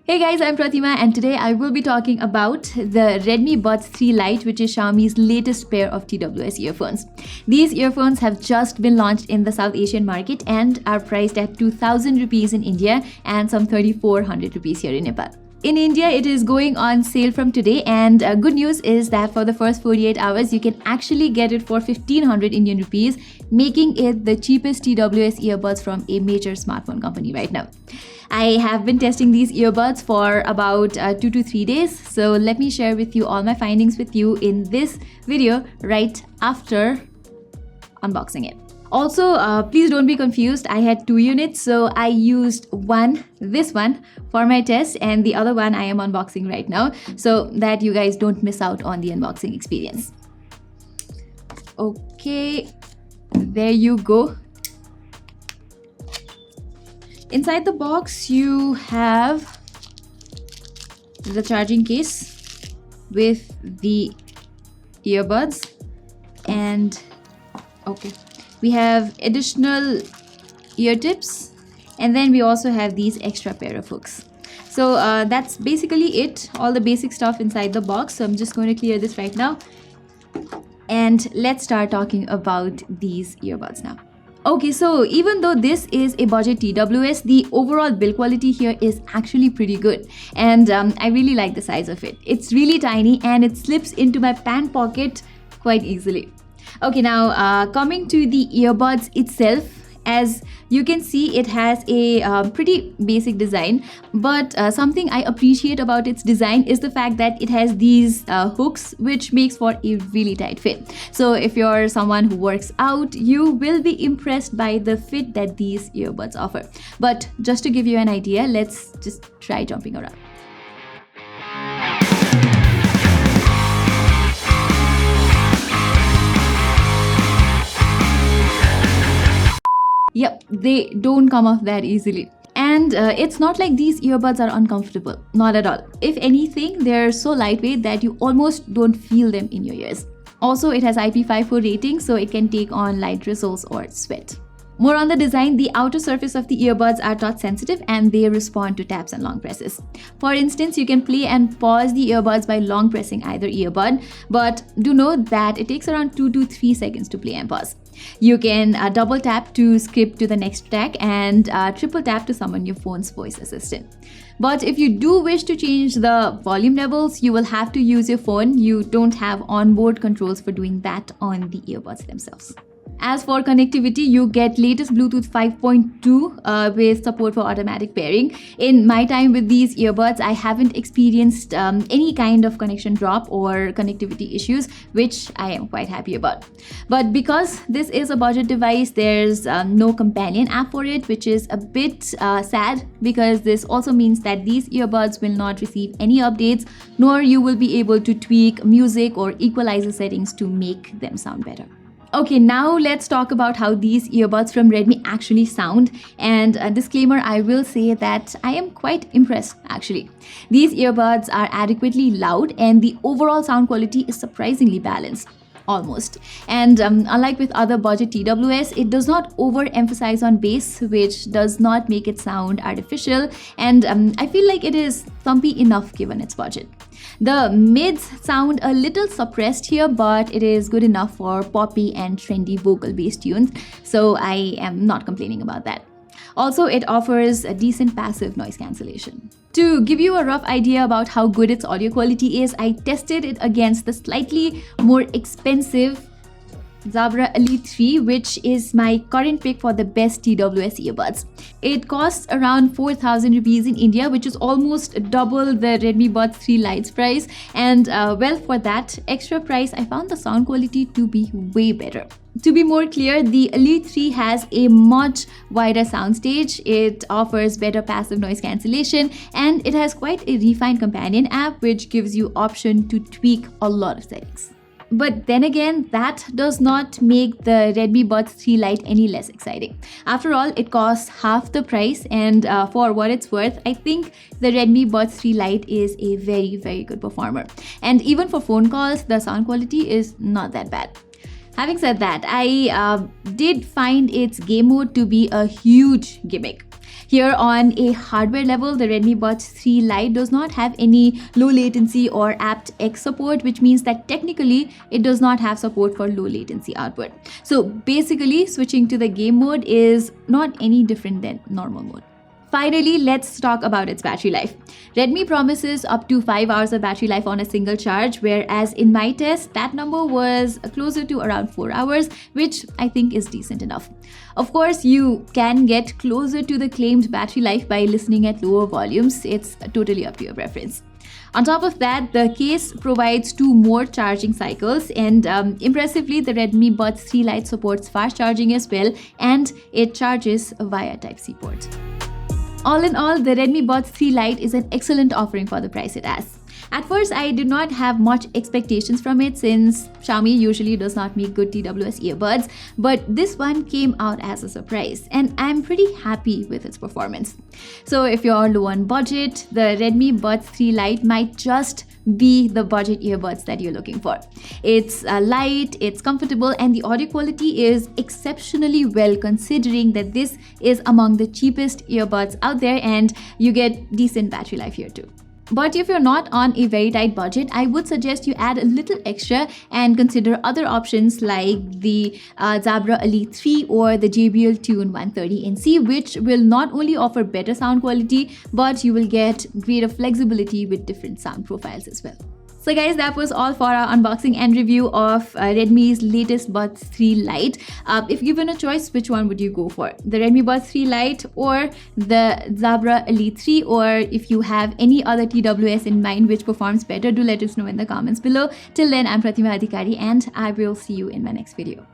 Hey guys, I'm Pratima and today I will be talking about the Redmi Buds 3 Lite, which is Xiaomi's latest pair of TWS earphones. These earphones have just been launched in the South Asian market and are priced at 2000 rupees in India and some 3400 rupees here in Nepal. In India, it is going on sale from today, and good news is that for the first 48 hours, you can actually get it for 1500 Indian rupees, making it the cheapest TWS earbuds from a major smartphone company right now. I have been testing these earbuds for about 2 to 3 days, so let me share with you all my findings with you in this video right after unboxing it. Also, please don't be confused. I had 2 units, so I used this one for my test, and the other one I am unboxing right now, so that you guys don't miss out on the unboxing experience. Okay, there you go. Inside the box, you have the charging case with the earbuds, and we have additional ear tips, and then we also have these extra pair of hooks. So that's basically it, all the basic stuff inside the box. So I'm just going to clear this right now, and let's start talking about these earbuds now. Okay, so even though this is a budget TWS, the overall build quality here is actually pretty good, and I really like the size of it. It's really tiny and it slips into my pant pocket quite easily. Okay, now coming to the earbuds itself, as you can see, it has a pretty basic design, but something I appreciate about its design is the fact that it has these hooks, which makes for a really tight fit. So if you're someone who works out, you will be impressed by the fit that these earbuds offer. But just to give you an idea, let's just try jumping around. Yep, they don't come off that easily. And it's not like these earbuds are uncomfortable, not at all. If anything, they're so lightweight that you almost don't feel them in your ears. Also, it has IP54 rating, so it can take on light drizzles or sweat. More on the design, the outer surface of the earbuds are touch sensitive and they respond to taps and long presses. For instance, you can play and pause the earbuds by long pressing either earbud, but do note that it takes around 2 to 3 seconds to play and pause. You can double tap to skip to the next track and triple tap to summon your phone's voice assistant. But if you do wish to change the volume levels, you will have to use your phone. You don't have onboard controls for doing that on the earbuds themselves. As for connectivity, you get latest Bluetooth 5.2 with support for automatic pairing. In my time with these earbuds, I haven't experienced any kind of connection drop or connectivity issues, which I am quite happy about. But because this is a budget device, there's no companion app for it, which is a bit sad, because this also means that these earbuds will not receive any updates, nor you will be able to tweak music or equalizer settings to make them sound better. Okay, now let's talk about how these earbuds from Redmi actually sound. And a disclaimer, I will say that I am quite impressed actually. These earbuds are adequately loud and the overall sound quality is surprisingly balanced. Almost. And unlike with other budget TWS, it does not overemphasize on bass, which does not make it sound artificial, and I feel like it is thumpy enough given its budget. The mids sound a little suppressed here, but it is good enough for poppy and trendy vocal based tunes, so I am not complaining about that. Also, it offers a decent passive noise cancellation. To give you a rough idea about how good its audio quality is, I tested it against the slightly more expensive Zabra Elite 3, which is my current pick for the best TWS earbuds. It costs around 4000 rupees in India, which is almost double the Redmi Buds 3 Lite's price. And well, for that extra price, I found the sound quality to be way better. To be more clear, the Elite 3 has a much wider soundstage, it offers better passive noise cancellation, and it has quite a refined companion app which gives you option to tweak a lot of settings. But then again, that does not make the Redmi Buds 3 Lite any less exciting. After all, it costs half the price, and for what it's worth, I think the Redmi Buds 3 Lite is a very good performer. And even for phone calls, the sound quality is not that bad. Having said that, I did find its game mode to be a huge gimmick. Here on a hardware level, the Redmi Buds 3 Lite does not have any low latency or aptX support, which means that technically it does not have support for low latency output. So basically, switching to the game mode is not any different than normal mode. Finally, let's talk about its battery life. Redmi promises up to 5 hours of battery life on a single charge, whereas in my test, that number was closer to around 4 hours, which I think is decent enough. Of course, you can get closer to the claimed battery life by listening at lower volumes. It's totally up to your preference. On top of that, the case provides 2 more charging cycles, and impressively, the Redmi Buds 3 Lite supports fast charging as well, and it charges via Type-C port. All in all, the Redmi Buds 3 Lite is an excellent offering for the price it has. At first, I did not have much expectations from it since Xiaomi usually does not make good TWS earbuds, but this one came out as a surprise and I'm pretty happy with its performance. So if you're low on budget, the Redmi Buds 3 Lite might just be the budget earbuds that you're looking for. It's light, it's comfortable, and the audio quality is exceptionally well considering that this is among the cheapest earbuds out there and you get decent battery life here too. But if you're not on a very tight budget, I would suggest you add a little extra and consider other options like the Zabra Elite 3 or the JBL Tune 130NC, which will not only offer better sound quality, but you will get greater flexibility with different sound profiles as well. So guys, that was all for our unboxing and review of Redmi's latest Buds 3 Lite. If given a choice, which one would you go for? The Redmi Buds 3 Lite or the Zabra Elite 3? Or if you have any other TWS in mind which performs better, do let us know in the comments below. Till then, I'm Pratima Adhikari and I will see you in my next video.